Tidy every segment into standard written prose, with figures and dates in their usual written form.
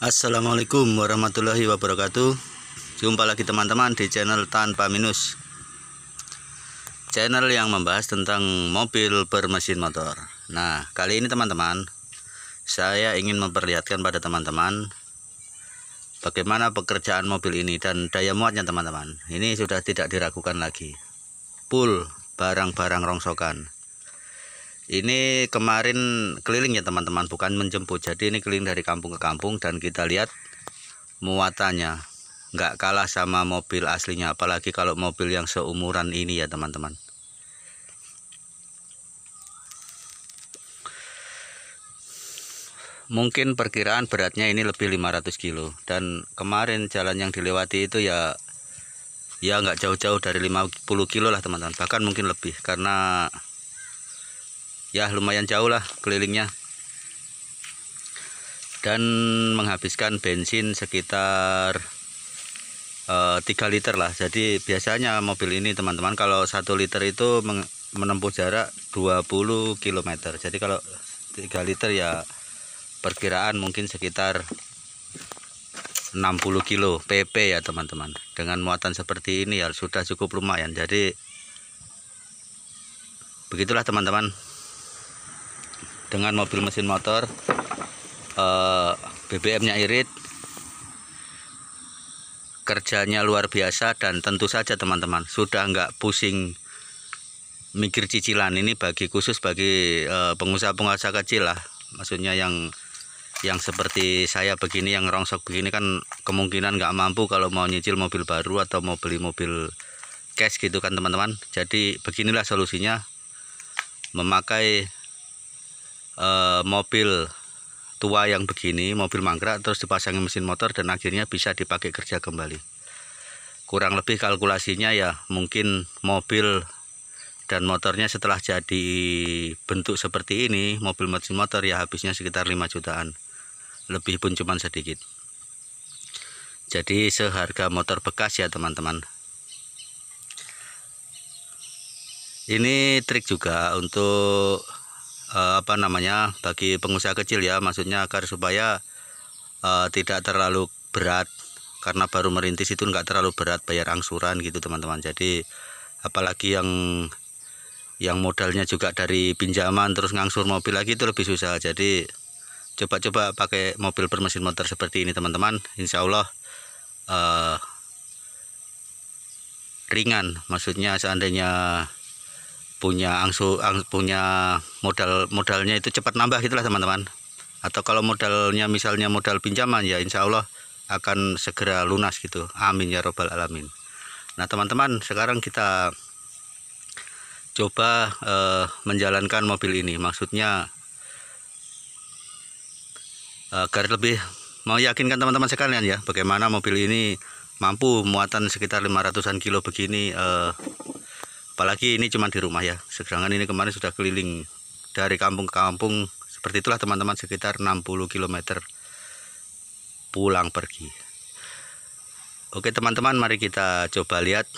Assalamualaikum warahmatullahi wabarakatuh. Jumpa lagi teman-teman di channel Tanpa Minus, channel yang membahas tentang mobil bermesin motor. Nah, kali ini teman-teman, saya ingin memperlihatkan pada teman-teman bagaimana pekerjaan mobil ini dan daya muatnya teman-teman. Ini sudah tidak diragukan lagi, full barang-barang rongsokan. Ini kemarin keliling ya teman-teman, bukan menjemput. Jadi ini keliling dari kampung ke kampung dan kita lihat muatannya nggak kalah sama mobil aslinya, apalagi kalau mobil yang seumuran ini ya teman-teman. Mungkin perkiraan beratnya ini lebih 500 kilo, dan kemarin jalan yang dilewati itu ya nggak jauh-jauh dari 50 kilo lah teman-teman, bahkan mungkin lebih, karena ya lumayan jauh lah kelilingnya, dan menghabiskan bensin sekitar 3 liter lah. Jadi biasanya mobil ini teman-teman kalau 1 liter itu menempuh jarak 20 km. Jadi kalau 3 liter ya perkiraan mungkin sekitar 60 kilo PP ya teman-teman. Dengan muatan seperti ini ya sudah cukup lumayan. Jadi begitulah teman-teman, dengan mobil mesin motor, BBM-nya irit, kerjanya luar biasa, dan tentu saja teman-teman sudah nggak pusing mikir cicilan. Ini khusus bagi pengusaha-pengusaha kecil lah, maksudnya yang seperti saya begini, yang rongsok begini kan kemungkinan nggak mampu kalau mau nyicil mobil baru atau mau beli mobil cash gitu kan teman-teman. Jadi beginilah solusinya, memakai mobil tua yang begini, mobil mangkrak, terus dipasangi mesin motor dan akhirnya bisa dipakai kerja kembali. Kurang lebih kalkulasinya ya mungkin mobil dan motornya setelah jadi bentuk seperti ini, mobil mesin motor ya habisnya sekitar 5 jutaan, lebih pun cuman sedikit. Jadi seharga motor bekas ya teman-teman. Ini trik juga untuk bagi pengusaha kecil ya, maksudnya agar supaya tidak terlalu berat, karena baru merintis itu nggak terlalu berat bayar angsuran gitu teman-teman. Jadi apalagi yang modalnya juga dari pinjaman terus ngangsur mobil lagi, itu lebih susah. Jadi coba-coba pakai mobil bermesin motor seperti ini teman-teman, insya Allah ringan. Maksudnya seandainya punya modalnya itu cepat nambah gitulah teman-teman. Atau kalau modalnya misalnya modal pinjaman ya insya Allah akan segera lunas gitu, amin ya robbal alamin. Nah teman-teman, sekarang kita coba menjalankan mobil ini, maksudnya agar lebih meyakinkan teman-teman sekalian ya, bagaimana mobil ini mampu muatan sekitar 500-an kilo begini. Apalagi ini cuma di rumah ya, sedangkan ini kemarin sudah keliling dari kampung ke kampung. Seperti itulah teman-teman, sekitar 60 km pulang pergi. Oke teman-teman, mari kita coba lihat,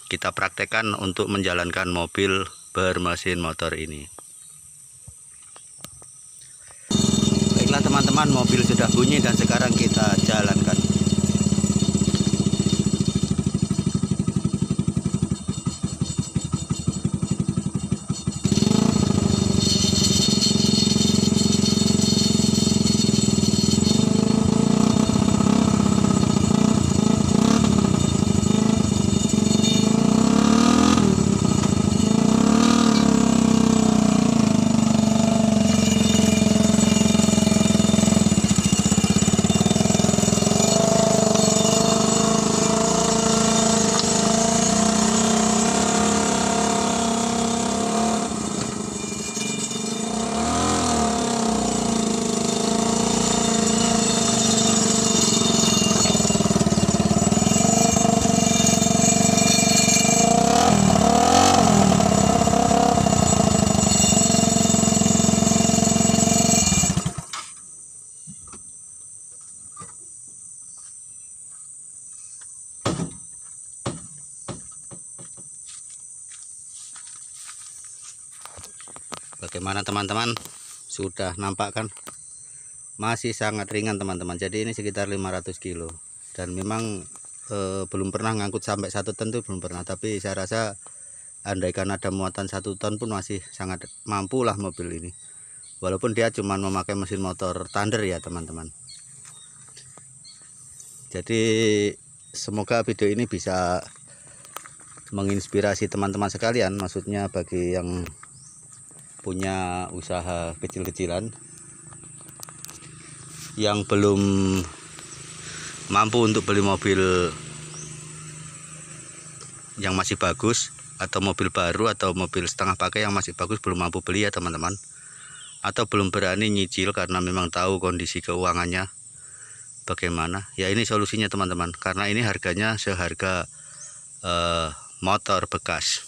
kita praktekkan untuk menjalankan mobil bermesin motor ini. Baiklah teman-teman, mobil sudah bunyi dan sekarang kita jalankan. Bagaimana teman-teman, sudah nampak kan masih sangat ringan teman-teman. Jadi ini sekitar 500 kilo dan memang belum pernah ngangkut sampai 1 ton tuh belum pernah, tapi saya rasa andaikan ada muatan 1 ton pun masih sangat mampu lah mobil ini, walaupun dia cuma memakai mesin motor Thunder ya teman-teman. Jadi semoga video ini bisa menginspirasi teman-teman sekalian, maksudnya bagi yang punya usaha kecil-kecilan yang belum mampu untuk beli mobil yang masih bagus, atau mobil baru atau mobil setengah pakai yang masih bagus, belum mampu beli ya teman-teman, atau belum berani nyicil karena memang tahu kondisi keuangannya bagaimana. Ya ini solusinya teman-teman, karena ini harganya seharga motor bekas,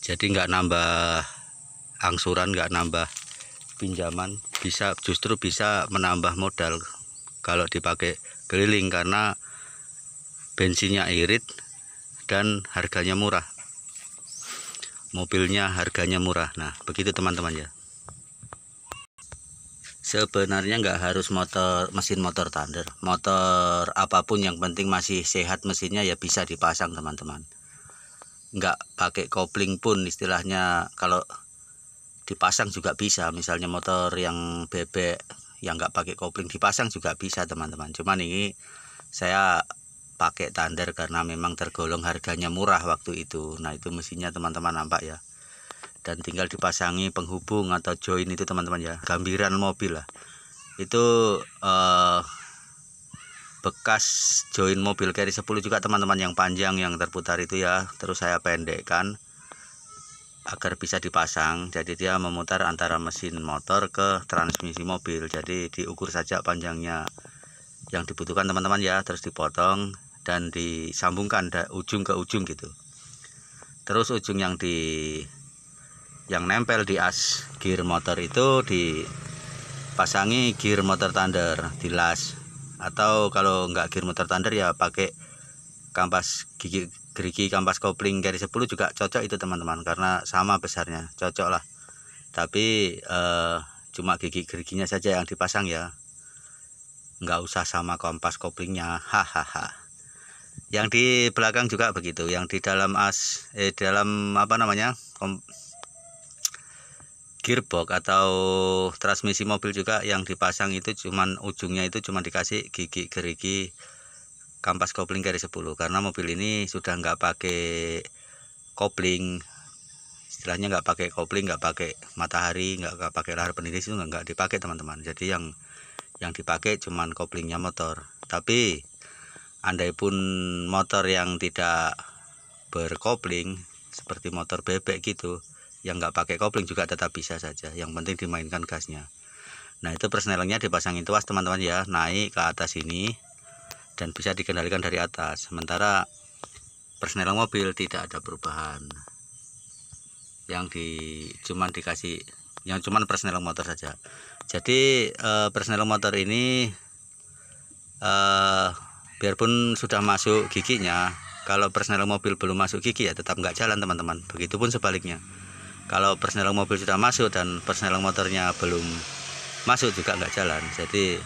jadi nggak nambah angsuran, nggak nambah pinjaman, justru bisa menambah modal kalau dipakai keliling, karena bensinnya irit dan harganya murah, mobilnya harganya murah. Nah begitu teman-teman ya. Sebenarnya nggak harus mesin motor Thunder, motor apapun yang penting masih sehat mesinnya ya bisa dipasang teman-teman. Nggak pakai kopling pun istilahnya kalau dipasang juga bisa. Misalnya motor yang bebek yang nggak pakai kopling dipasang juga bisa teman-teman. Cuman ini saya pakai Thunder karena memang tergolong harganya murah waktu itu. Nah itu mesinnya teman-teman nampak ya, dan tinggal dipasangi penghubung atau join itu teman-teman ya, gambiran mobil lah itu. Bekas join mobil Carry 10 juga teman-teman, yang panjang yang terputar itu ya, terus saya pendekkan agar bisa dipasang. Jadi dia memutar antara mesin motor ke transmisi mobil, jadi diukur saja panjangnya yang dibutuhkan teman-teman ya, terus dipotong dan disambungkan ujung ke ujung gitu. Terus ujung yang nempel di as gear motor itu dipasangi gear motor Thunder, dilas. Atau kalau nggak gear motor Thunder ya pakai kampas gerigi kampas kopling Carry 10 juga cocok itu teman-teman, karena sama besarnya, cocok lah. Tapi cuma gigi-geriginya saja yang dipasang ya, nggak usah sama kampas koplingnya, hahaha. Yang di belakang juga begitu, yang di dalam dalam apa namanya gearbox atau transmisi mobil juga yang dipasang itu cuman ujungnya itu cuma dikasih gigi gerigi kampas kopling Carry 10, karena mobil ini sudah nggak pakai kopling, istilahnya nggak pakai kopling, nggak pakai matahari, nggak pakai lahar peniris, itu nggak dipakai teman-teman. Jadi yang dipakai cuman koplingnya motor. Tapi andai pun motor yang tidak berkopling seperti motor bebek gitu, yang nggak pakai kopling juga tetap bisa saja, yang penting dimainkan gasnya. Nah itu persnelingnya dipasangin tuas teman-teman ya, naik ke atas ini dan bisa dikendalikan dari atas. Sementara persneling mobil tidak ada perubahan, yang cuman dikasih yang cuman persneling motor saja. Jadi persneling motor ini biarpun sudah masuk giginya, kalau persneling mobil belum masuk gigi ya tetap nggak jalan teman-teman. Begitupun sebaliknya, kalau persneling mobil sudah masuk dan persneling motornya belum masuk juga nggak jalan. Jadi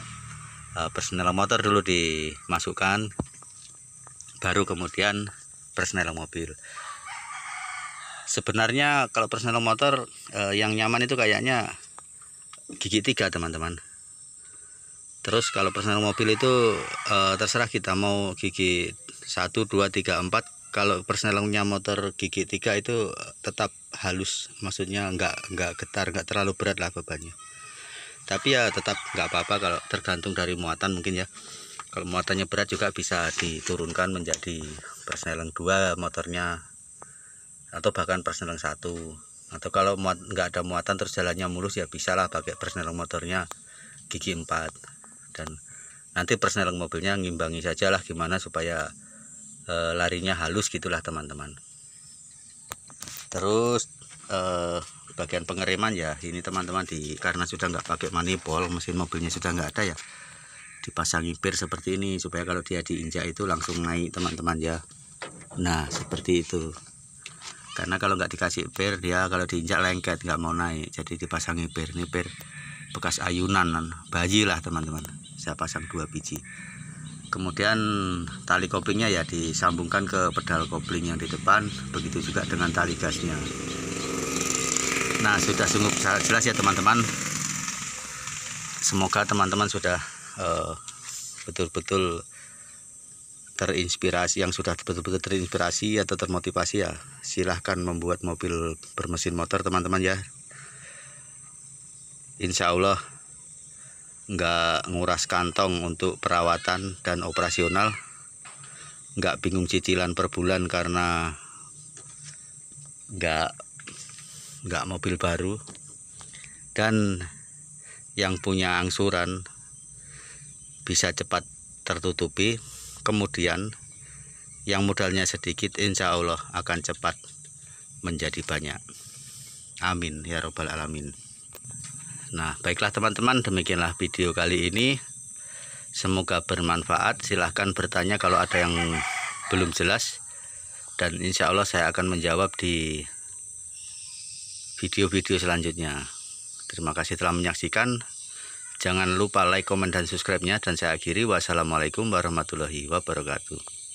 persneling motor dulu dimasukkan, baru kemudian persneling mobil. Sebenarnya kalau persneling motor yang nyaman itu kayaknya gigi 3 teman-teman. Terus kalau persneling mobil itu terserah kita mau gigi 1, 2, 3, 4. Kalau persnelingnya motor gigi 3 itu tetap halus, maksudnya nggak getar, nggak terlalu berat lah bebannya. Tapi ya tetap nggak apa-apa, kalau tergantung dari muatan mungkin ya. Kalau muatannya berat juga bisa diturunkan menjadi persneling 2 motornya, atau bahkan persneling 1. Atau kalau nggak ada muatan terus jalannya mulus ya bisalah pakai persneling motornya gigi 4. Dan nanti persneling mobilnya ngimbangi saja lah gimana supaya larinya halus gitulah teman-teman. Terus bagian pengereman ya ini teman-teman, karena sudah nggak pakai manifold, mesin mobilnya sudah nggak ada ya, dipasangi pir seperti ini supaya kalau dia diinjak itu langsung naik teman-teman ya. Nah seperti itu, karena kalau nggak dikasih pir dia kalau diinjak lengket, nggak mau naik. Jadi dipasangi pir. Ini pir bekas ayunan bayi lah teman-teman. Saya pasang 2 biji. Kemudian tali koplingnya ya disambungkan ke pedal kopling yang di depan, begitu juga dengan tali gasnya. Nah, sudah sungguh jelas ya teman-teman. Semoga teman-teman sudah betul-betul terinspirasi, yang sudah betul-betul terinspirasi atau termotivasi ya silahkan membuat mobil bermesin motor teman-teman ya. Insya Allah nggak nguras kantong untuk perawatan dan operasional, nggak bingung cicilan per bulan karena nggak mobil baru, dan yang punya angsuran bisa cepat tertutupi. Kemudian yang modalnya sedikit insya Allah akan cepat menjadi banyak. Amin ya robbal alamin. Nah, baiklah teman-teman, demikianlah video kali ini. Semoga bermanfaat. Silahkan bertanya kalau ada yang belum jelas, dan insya Allah saya akan menjawab di video-video selanjutnya. Terima kasih telah menyaksikan. Jangan lupa like, komen, dan subscribe-nya. Dan saya akhiri. Wassalamualaikum warahmatullahi wabarakatuh.